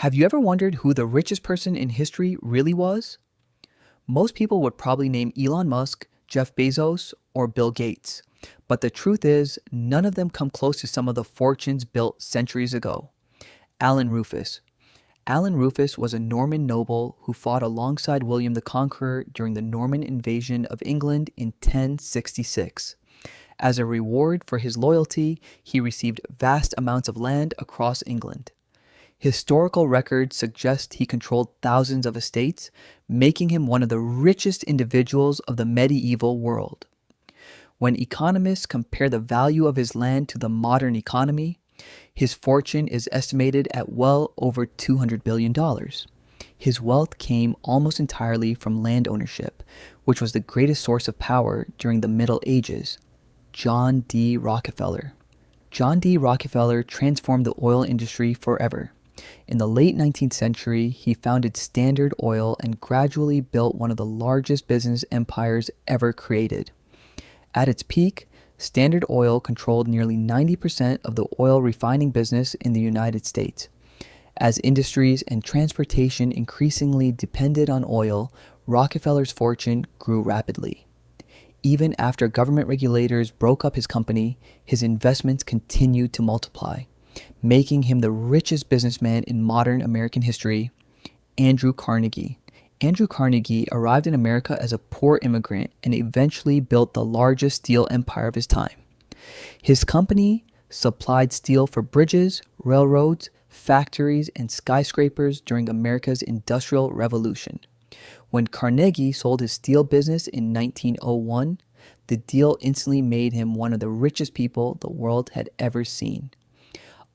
Have you ever wondered who the richest person in history really was? Most people would probably name Elon Musk, Jeff Bezos, or Bill Gates. But the truth is, none of them come close to some of the fortunes built centuries ago. Alan Rufus. Alan Rufus was a Norman noble who fought alongside William the Conqueror during the Norman invasion of England in 1066. As a reward for his loyalty, he received vast amounts of land across England. Historical records suggest he controlled thousands of estates, making him one of the richest individuals of the medieval world. When economists compare the value of his land to the modern economy, his fortune is estimated at well over $200 billion. His wealth came almost entirely from land ownership, which was the greatest source of power during the Middle Ages. John D. Rockefeller. John D. Rockefeller transformed the oil industry forever. In the late 19th century, he founded Standard Oil and gradually built one of the largest business empires ever created. At its peak, Standard Oil controlled nearly 90% of the oil refining business in the United States. As industries and transportation increasingly depended on oil, Rockefeller's fortune grew rapidly. Even after government regulators broke up his company, his investments continued to multiply, making him the richest businessman in modern American history. Andrew Carnegie. Andrew Carnegie arrived in America as a poor immigrant and eventually built the largest steel empire of his time. His company supplied steel for bridges, railroads, factories, and skyscrapers during America's Industrial Revolution. When Carnegie sold his steel business in 1901, the deal instantly made him one of the richest people the world had ever seen.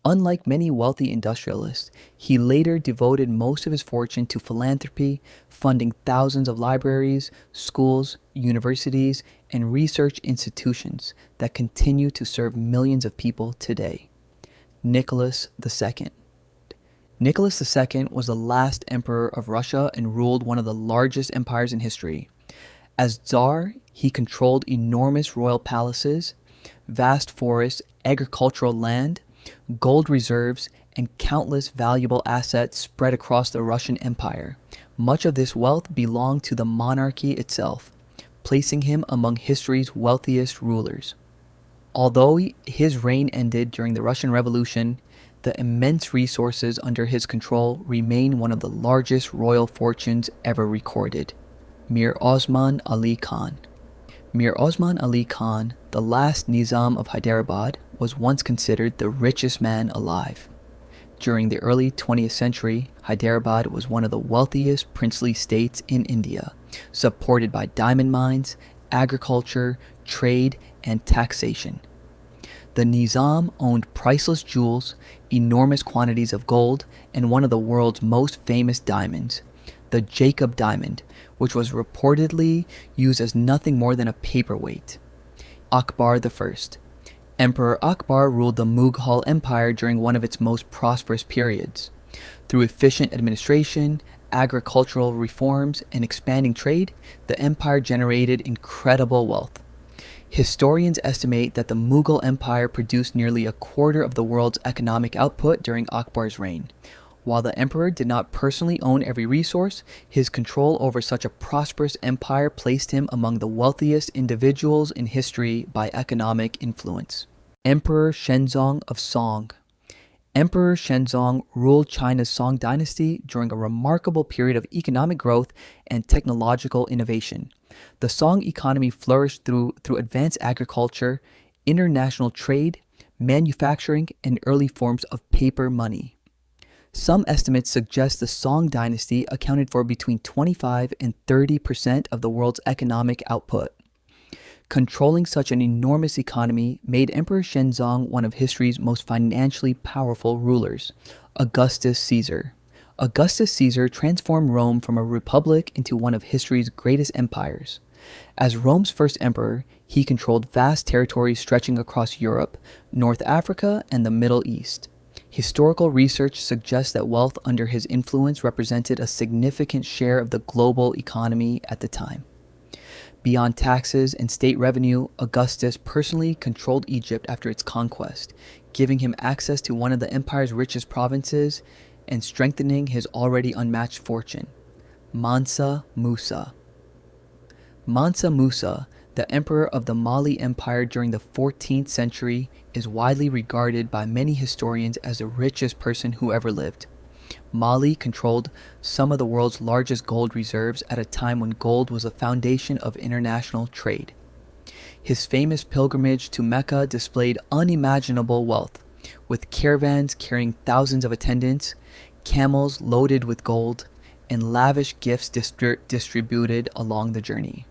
Unlike many wealthy industrialists, he later devoted most of his fortune to philanthropy, funding thousands of libraries, schools, universities, and research institutions that continue to serve millions of people today. Nicholas II. Nicholas II was the last emperor of Russia and ruled one of the largest empires in history. As Tsar, he controlled enormous royal palaces, vast forests, agricultural land, gold reserves, and countless valuable assets spread across the Russian Empire. Much of this wealth belonged to the monarchy itself, placing him among history's wealthiest rulers. Although his reign ended during the Russian Revolution, the immense resources under his control remain one of the largest royal fortunes ever recorded. Mir Osman Ali Khan. Mir Osman Ali Khan, the last Nizam of Hyderabad, was once considered the richest man alive. During the early 20th century, Hyderabad was one of the wealthiest princely states in India, supported by diamond mines, agriculture, trade, and taxation. The Nizam owned priceless jewels, enormous quantities of gold, and one of the world's most famous diamonds, the Jacob diamond, which was reportedly used as nothing more than a paperweight. Akbar I. Emperor Akbar ruled the Mughal Empire during one of its most prosperous periods. Through efficient administration, agricultural reforms, and expanding trade, the empire generated incredible wealth. Historians estimate that the Mughal Empire produced nearly a quarter of the world's economic output during Akbar's reign. While the emperor did not personally own every resource, his control over such a prosperous empire placed him among the wealthiest individuals in history by economic influence. Emperor Shenzong of Song. Emperor Shenzong ruled China's Song dynasty during a remarkable period of economic growth and technological innovation. The Song economy flourished through advanced agriculture, international trade, manufacturing, and early forms of paper money. Some estimates suggest the Song dynasty accounted for between 25 and 30% of the world's economic output. Controlling such an enormous economy made Emperor Shenzong one of history's most financially powerful rulers. Augustus Caesar. Augustus Caesar transformed Rome from a republic into one of history's greatest empires. As Rome's first emperor, he controlled vast territories stretching across Europe, North Africa, and the Middle East. Historical research suggests that wealth under his influence represented a significant share of the global economy at the time. Beyond taxes and state revenue, Augustus personally controlled Egypt after its conquest, giving him access to one of the empire's richest provinces, and strengthening his already unmatched fortune. Mansa Musa. Mansa Musa, the emperor of the Mali Empire during the 14th century, is widely regarded by many historians as the richest person who ever lived. Mali controlled some of the world's largest gold reserves at a time when gold was the foundation of international trade. His famous pilgrimage to Mecca displayed unimaginable wealth, with caravans carrying thousands of attendants, camels loaded with gold, and lavish gifts distributed along the journey.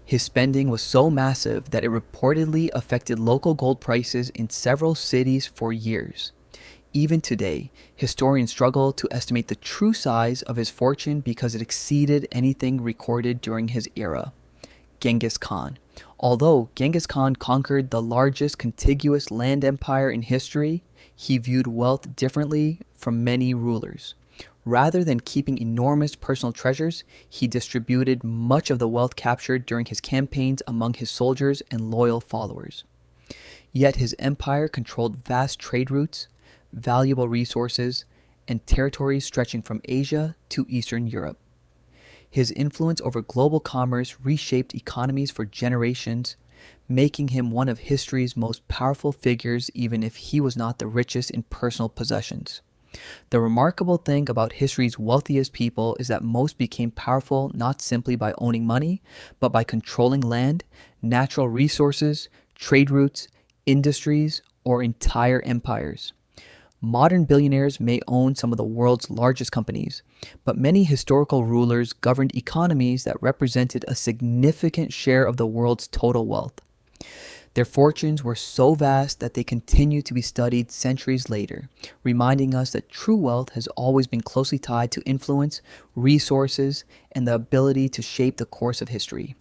His spending was so massive that it reportedly affected local gold prices in several cities for years. Even today, historians struggle to estimate the true size of his fortune because it exceeded anything recorded during his era. Genghis Khan. Although Genghis Khan conquered the largest contiguous land empire in history, he viewed wealth differently from many rulers. Rather than keeping enormous personal treasures, he distributed much of the wealth captured during his campaigns among his soldiers and loyal followers. Yet his empire controlled vast trade routes, valuable resources, and territories stretching from Asia to Eastern Europe. His influence over global commerce reshaped economies for generations, making him one of history's most powerful figures even if he was not the richest in personal possessions. The remarkable thing about history's wealthiest people is that most became powerful not simply by owning money, but by controlling land, natural resources, trade routes, industries, or entire empires. Modern billionaires may own some of the world's largest companies, but many historical rulers governed economies that represented a significant share of the world's total wealth. Their fortunes were so vast that they continue to be studied centuries later, reminding us that true wealth has always been closely tied to influence, resources, and the ability to shape the course of history.